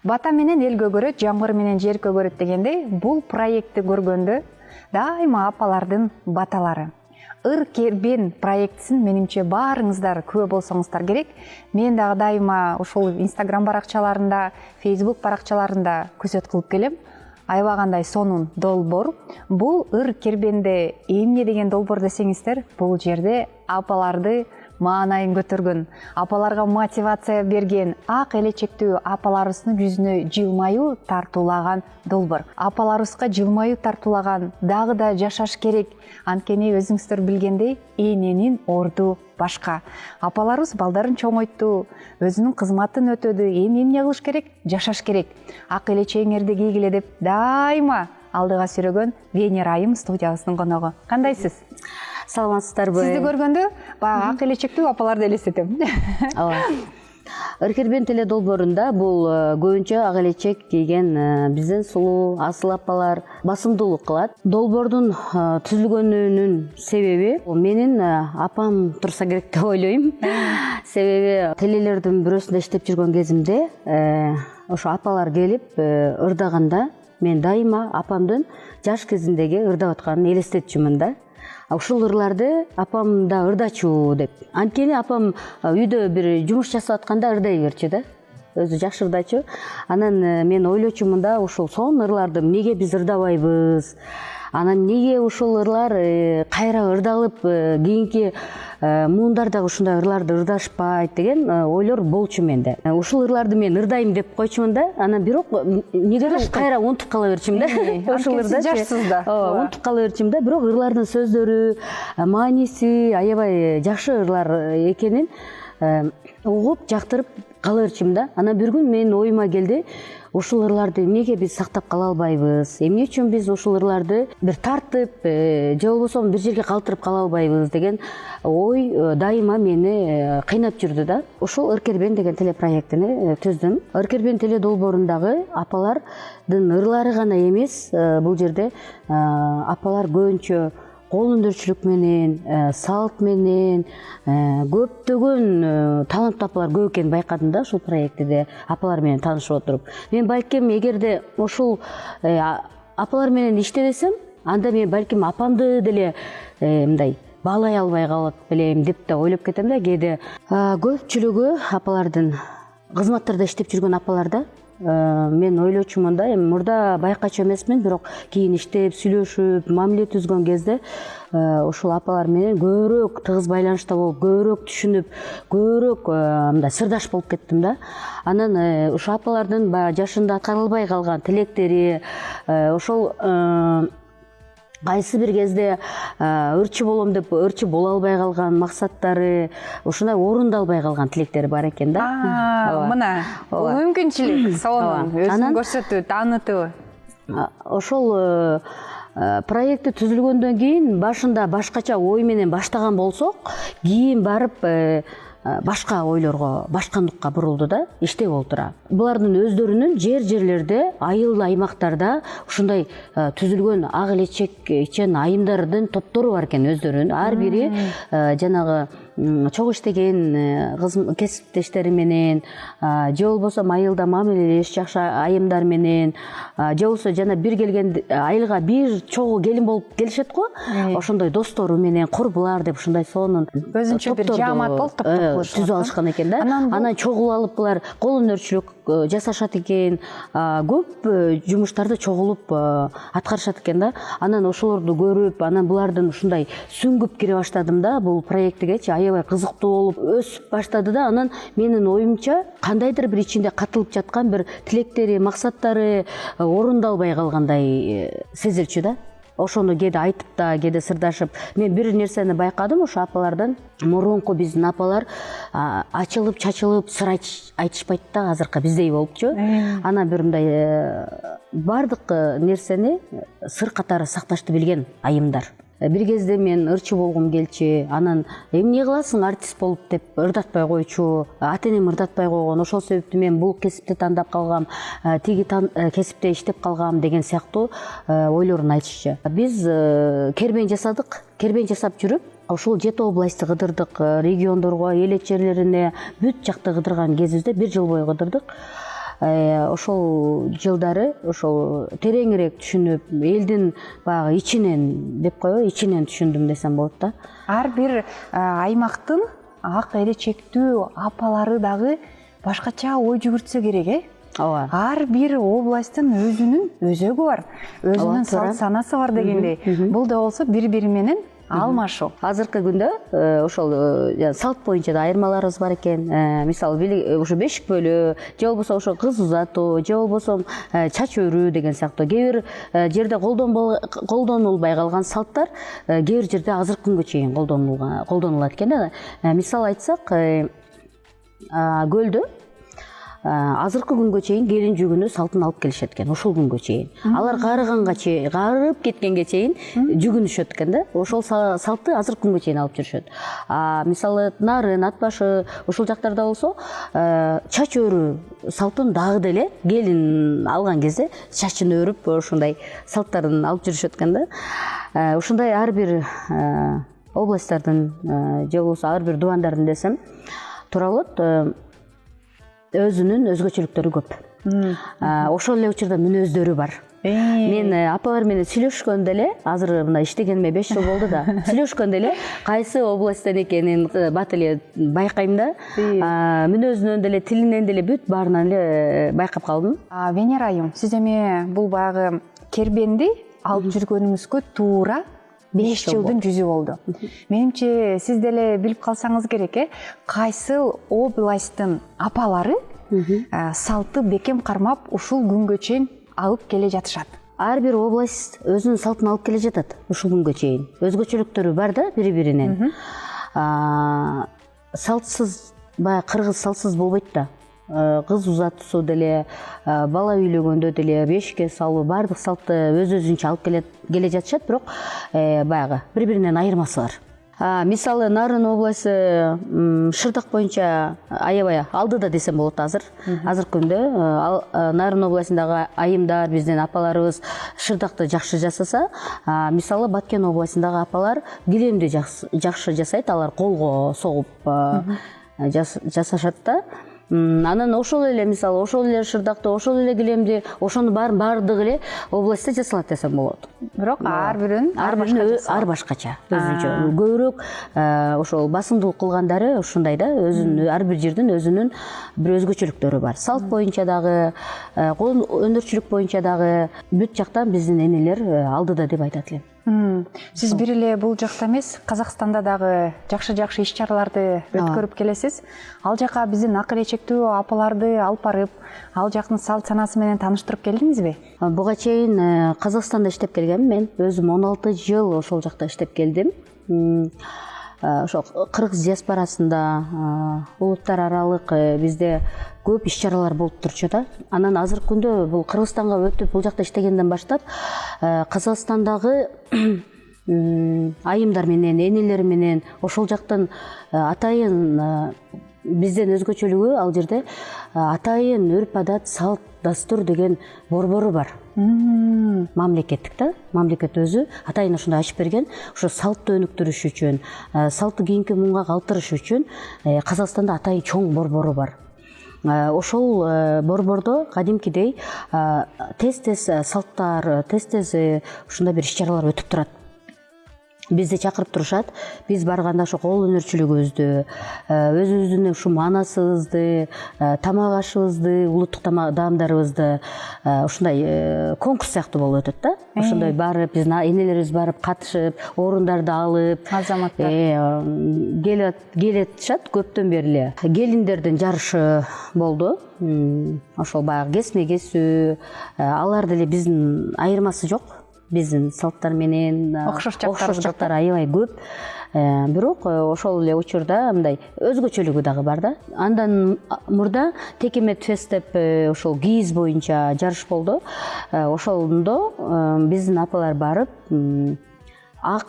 Бата менен эл көгөрөт, жамгыр менен жер көгөрөт дегендей, бул проектти көргөндө дайыма апалардын баталары. Ыр кербен проектисин менимче баарыңыздар күбө болсоңуздар керек. Мен дагы дайыма ушул Instagram баракчаларында, Facebook баракчаларында күзөт кылып келем. Айбагандай сонун долбоор. Бул ыр кербенде эмне деген долбоор десеңиздер, бул жерде апаларды маанайын көтөргөн, апаларга мотивация берген, ак элечектүү апаларыбыздын жүзүнө жылмаюу тартуулаган долбоор. Апаларыбызга жылмаюу тартуулаган, дагы да жашаш керек. Анткени өзүңүздөр билгендей, эненин орду башка. Апаларыбыз балдарын чоңойтту, өзүнүн кызматын өтөдү, эми эмне кылыш керек? Жашаш керек. Ак элечегиңерди кийгиле деп дайыма алдыга сүрөгөн Венера айым студиябыздын коногу. Кандайсыз? Саламатсыздарбы? Сизди көргөндө баягы ак элечектүү апаларды элестетем. Ооба. Ыр кербен теле долбоорунда бул көбүнчө ак элечек кийген биздин сулуу асыл апалар басымдуулук кылат. Долбоордун түзүлгөнүнүн себеби менин апам турса керек деп ойлойм. Себеби телелердин бирөөсүндө иштеп жүргөн кезимде ошо апалар келип ырдаганда мен дайыма апамдын жаш кезиндеги ырдап атканын элестетчүмүн да. Ушул ырларды апам да ырдачу деп. Анткени апам үйдө бир жумуш жасап атканда ырдай берчү да. Өзү жакшы ырдачу. Анан мен ойлочумун да, ушул сонун ырларды эмнеге биз ырдабайбыз? Анан эмнеге ушул ырлар кайра ырдалып, кийинки муундар дагы ушундай ырларды ырдашпайт деген ойлор болчу менде. Ушул ырларды мен ырдайм деп койчумун да, анан бирок эмнегедир кайра унутуп кала берчүм да. Ушул ырда жашсыз да. Ооба, унутуп кала берчүм да, бирок ырлардын сөздөрү, мааниси аябай жакшы ырлар экенин угуп, жактырып кала берчүм да. Анан бир күн менин оюма келди, ушул ырларды эмнеге биз сактап кала албайбыз? Эмне үчүн биз ушул ырларды бир тартып, же болбосо бир жерге калтырып кала албайбыз деген ой дайыма мени кыйнап жүрдү да. Ушул Ыр кербен деген телепроектини түздүм. Ыр кербен теле долбоорундагы апалардын ырлары гана эмес, бул жерде апалар көбүнчө кол өндүрчүлүк менен, салт менен көптөгөн таланттуу апалар көп экенин байкадым да ушул проектиде апалар менен таанышып отуруп. Мен балким эгерде ушул апалар менен иштебесем, анда мен балким апамды деле мындай баалай албай калат белем деп да ойлоп кетем да. Кээде көпчүлүгү апалардын кызматтарда иштеп жүргөн апаларда мен ойлочумун да, эми мурда байкачу эмесмин, бирок кийин иштеп, сүйлөшүп, мамиле түзгөн кезде ушул апалар менен көбүрөөк тыгыз байланышта болуп, көбүрөөк түшүнүп, көбүрөөк мындай сырдаш болуп кеттим да. Анан ушул апалардын баягы жашында аткарылбай калган тилектери, ошол кайсы бир кезде ырчы болом деп ырчы боло албай калган максаттары, ушундай орундалбай калган тилектери бар экен да. Мына бул мүмкүнчүлүк, сонун өзүн көрсөтүү, таанытуу. Ошол проекти түзүлгөндөн кийин башында башкача ой менен баштаган болсок, кийин барып башка ойлорго, башкандыкка бурулду да, иштеп олтура. Булардын өздөрүнүн жерлерде, айыл аймактарда ушундай түзүлгөн ак элечек ичен айымдардын топтору бар экен өздөрүнүн. Ар бири жанагы чогуу иштеген кесиптештери менен, же болбосо айылда мамилелеш жакшы айымдар менен, же болбосо жана бир келген айылга бир чогуу келин болуп келишет го, ошондой достору менен, курбулар деп ушундай сонун өзүнчө бир жаамат болуп түзүп алышкан экен да. Анан чогулуп алып булар кол өнөрчүлүк жасашат экен, көп жумуштарды чогулуп аткарышат экен да. Анан ошолорду көрүп, анан булардын ушундай сүңгүп кире баштадым да, бул проектигечи аябай кызыктуу болуп өсүп баштады да. Анан менин оюмча кандайдыр бир ичинде катылып жаткан бир тилектери, максаттары орундалбай калгандай сезилчү да. Ошону кээде айтып да, кээде сырдашып, мен бир нерсени байкадым, ошо апалардан мурунку биздин апалар ачылып, чачылып сыр айтышпайт да, азыркы биздей болупчу. Анан бир мындай бардык нерсени сыр катары сакташты билген айымдар. бир кезде мен ырчы болгум келчү, анан эмне кыласың артист болуп деп ырдатпай койчу, ата энем ырдатпай койгон, ошол себептен мен бул кесипти тандап калгам, тиги кесипте иштеп калгам деген сыяктуу ойлорун айтышчу. Биз кербен жасадык, кербен жасап жүрүп ошол 7 областты кыдырдык, региондорго, элет жерлерине бүт жакты кыдырган кезибизде 1 жыл бою кыдырдык. Ошол жылдары ошол тереңирээк түшүнүп, элдин баягы ичинен деп коебу, ичинен түшүндүм десем болот да. Ар бир аймактын ак элечектүү апалары дагы башкача ой жүгүртсө керек, Ооба. Ар бир областтын өзүнүн өзөгү бар, өзүнүн салт санасы бар дегендей. Бул да болсо бири-бири менен алмашуу. Азыркы күндө ошол салт боюнча да айырмаларыбыз бар экен. Мисалы ошо бешик бөлүү, же болбосо ошо кыз узатуу, же болбосо чач өрүү деген сыяктуу кээ бир жерде колдонулбай калган салттар кээ бир жерде азыркы күнгө чейин колдонулат экен. Мисал айтсак, көлдө азыркы күнгө чейин келин жүгүнү салтын алып келишет экен, ошол күнгө чейин. Алар карыганга чейин, карып кеткенге чейин жүгүнүшөт экен да. Ошол салтты азыркы күнгө чейин алып жүрүшөт. Мисалы Нарын, Ат башы ошол жактарда болсо, чач өрүү салтын дагы деле келин алган кезде чачын өрүп ошондой салттарын алып жүрүшөт экен да. Ошондой ар бир областтардын же болбосо ар бир дубандардын десем туура болот. Өзүнүн өзгөчөлүктөрү көп. Ошол эле учурда мүнөздөрү бар. Мен апалар менен сүйлөшкөндө эле, азыр мына иштегениме 5 жыл болду да, сүйлөшкөндө эле кайсы областтан экенин бат эле байкайм да. Мүнөзүнөн деле, тилинен деле бүт баарынан эле байкап калдым. Венера айым, сиз эми бул баягы кербенди алып жүргөнүңүзгө туура 5 жылдын жүзү болду. Менимче сиз деле билип калсаңыз керек, кайсыл областтын апалары салты бекем кармап ушул күнгө чейин алып келе жатышат. Ар бир область өзүнүн салтын алып келе жатат ушул күнгө чейин. Өзгөчөлүктөрү бар да бири-биринен. Салтсыз, баягы кыргыз салтсыз болбойт да. Кыз узатуусу деле, бала үйлөгөндө деле, бешикке салуу, баардык салтты өз-өзүнчө алып келе жатышат, бирок баягы бири-биринен айырмасы бар. Мисалы Нарын областы шырдак боюнча аябай алдыда десем болот азыр. Азыркы күндө Нарын областындагы айымдар, биздин апаларыбыз шырдакты жакшы жасаса, мисалы Баткен областындагы апалар килемди жакшы жасайт, алар колго согуп жасашат да. Анан ошол эле мисалы, ошол эле шырдакты, ошол эле килемди, ошонун баардыгы эле областта жасалат десем болот. Бирок ар биринин ар башкача, өзүнчө. Көбүрөөк ошол басымдуулук кылгандары ушундай да, өзүнүн ар бир жердин өзүнүн бир өзгөчөлүктөрү бар. Салт боюнча дагы, кол өнөрчүлүк боюнча дагы бүт жактан биздин энелер алдыда деп айтат элем. Сиз бир эле бул жакта эмес, Казакстанда дагы жакшы иш-чараларды өткөрүп келесиз. Ал жака биздин ак элечектүү апаларды алып барып, ал жактын салт санасы менен тааныштырып келдиңизби? Буга чейин Казакстанда иштеп келгем мен. Өзүм 16 жыл ошол жакта иштеп келдим. Ошо кыргыз диаспорасында улуттар аралык бизде көп иш-чаралар болуп турчу да. Анан азыркы күндө бул Кыргызстанга өтүп, бул жакта иштегенден баштап Казакстандагы айымдар менен, энелер менен ошол жактын атайын бизден өзгөчөлүгү ал жерде атайын үрп-адат, салт, дастур деген борбору бар. Мамлекеттик да, мамлекет өзү атайын ошондой ачып берген. Ошо салтты өнүктүрүш үчүн, салтты кийинки муңга калтырыш үчүн Казакстанда атайын чоң борбору бар. Ошол борбордо кадимкидей тез-тез салттар, тез-тез ушундай бир иш-чаралар өтүп турат. Бизди чакырып турушат. Биз барганда ошо кол өнөрчүлүгүбүздү, өзүбүздүн ушу манасыбызды, тамак ашыбызды, улуттук даамдарыбызды ушундай конкурс сыяктуу болуп өтөт да. Ошондой барып, биздин энелерибиз барып катышып, орундарды алып, азаматтар келетишат көптөн бери эле. Келиндердин жарышы болду. Ошол баягы кесме-кесүү, алар деле биздин айырмасы жок. Биздин салттар менен окшош жактары аябай көп. Бирок ошол эле учурда мындай өзгөчөлүгү дагы бар да. Андан мурда Текемет фест деп ошол кийиз боюнча жарыш болду. Ошондо биздин апалар барып ак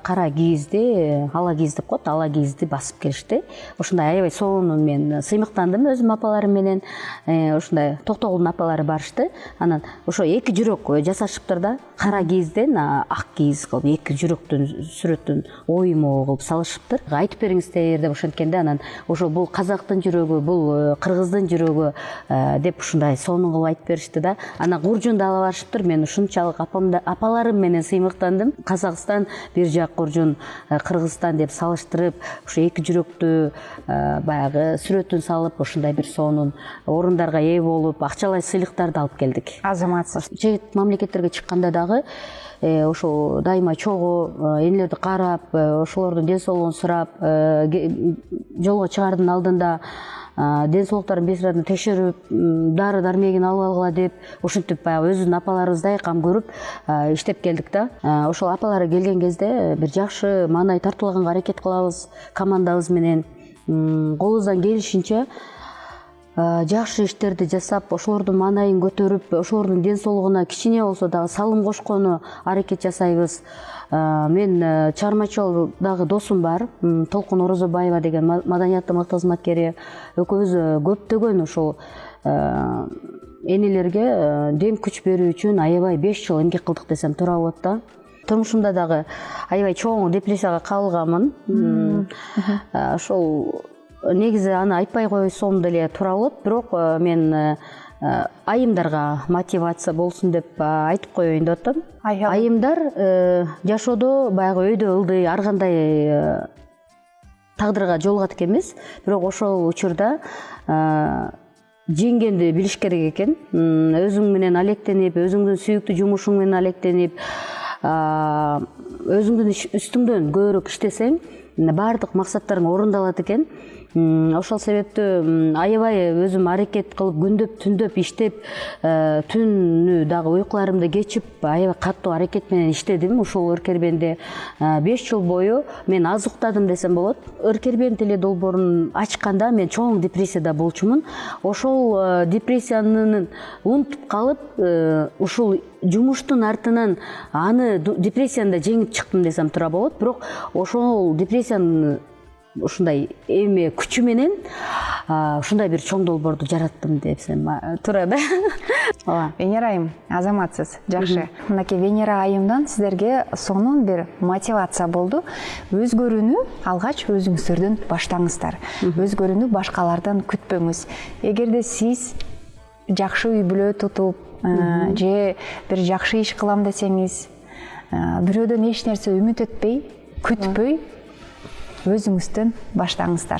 кара кийизди, ала кийиз деп коет, ала кийизди басып келишти. Ошондой аябай сонун мен сыймыктандым өзүм апаларым менен. Ошондой Токтогулдун апалары барышты. Анан ошо эки жүрөк жасашыптыр да, кара кийизден ак кийиз кылып эки жүрөктүн сүрөтүн оюму кылып салышыптыр. Айтып бериңиздер деп ошенткенде анан ошо бул казактын жүрөгү, бул кыргыздын жүрөгү деп ушундай сонун кылып айтып беришти да. Анан Гуржунду ала барышыптыр. Мен ушунчалык апаларым менен сыймыктандым. Казакстан бир жак, Гуржун Кыргызстан деп салыштырып, ошо эки жүрөктү баягы сүрөтүн салып, ошондой бир сонун орундарга ээ болуп, акчалай сыйлыктарды алып келдик. Азаматсыз. Чет мамлекеттерге чыкканда дагы ошо дайыма чогуу энелерди карап, ошолордун ден соолугун сурап, жолго чыгаардын алдында ден соолуктарын бесирадын текшерүп, дары дармегин алып алгыла деп, ушинтип баягы өзүнүн апаларыбыздай кам көрүп иштеп келдик да. Ошол апалары келген кезде бир жакшы маанай тартуулаганга аракет кылабыз командабыз менен. Колубуздан келишинче жакшы иштерди жасап, ошолордун маанайын көтөрүп, ошолордун ден соолугуна кичине болсо дагы салым кошкону аракет жасайбыз. Мен чыгармачыл дагы досум бар, Толкун Орозобаева деген маданияттын мыкты кызматкери. Экөөбүз көптөгөн ошол энелерге дем күч берүү үчүн аябай 5 жыл эмгек кылдык десем туура болот да. Турмушумда дагы аябай чоң депрессияга кабылганмын. Ошол негизи аны айтпай койсом деле туура болот, бирок мен айымдарга мотивация болсун деп айтып коеюн деп атам. Айымдар жашоодо баягы өйдө ылдый ар кандай тагдырга жолугат эмес, бирок ошол учурда жеңгенди билиш керек экен. Өзүң менен алектенип, өзүңдүн сүйүктүү жумушуң менен алектенип, өзүңдүн үстүңдөн көбүрөөк иштесең, баардык максаттарың орундалат экен. Ошол себептүү аябай өзүм аракет кылып, күндөп, түндөп иштеп, түнү дагы уйкуларымды кечип, аябай катуу аракет менен иштедим ушул Өркербенде. 5 жыл бою мен аз уктадым десем болот. Өркербен теле долбоорун ачканда мен чоң депрессияда болчумун. Ошол депрессияны унутуп калып, ушул жумуштун артынан аны депрессияны да жеңип чыктым десем туура болот. Бирок ошол депрессияны ушундай эме күчү менен ушундай бир чоң долбоорду жараттым десем туура да. Венера айым, азаматсыз, жакшы. Мынакей Венера айымдан сиздерге сонун бир мотивация болду. Өзгөрүүнү алгач өзүңүздөрдөн баштаңыздар. Өзгөрүүнү башкалардан күтпөңүз. Эгерде сиз жакшы үй бүлө тутуп, же бир жакшы иш кылам десеңиз, бирөөдөн эч нерсе үмүт этпей, күтпөй, өзүңүздөн баштаңыздар.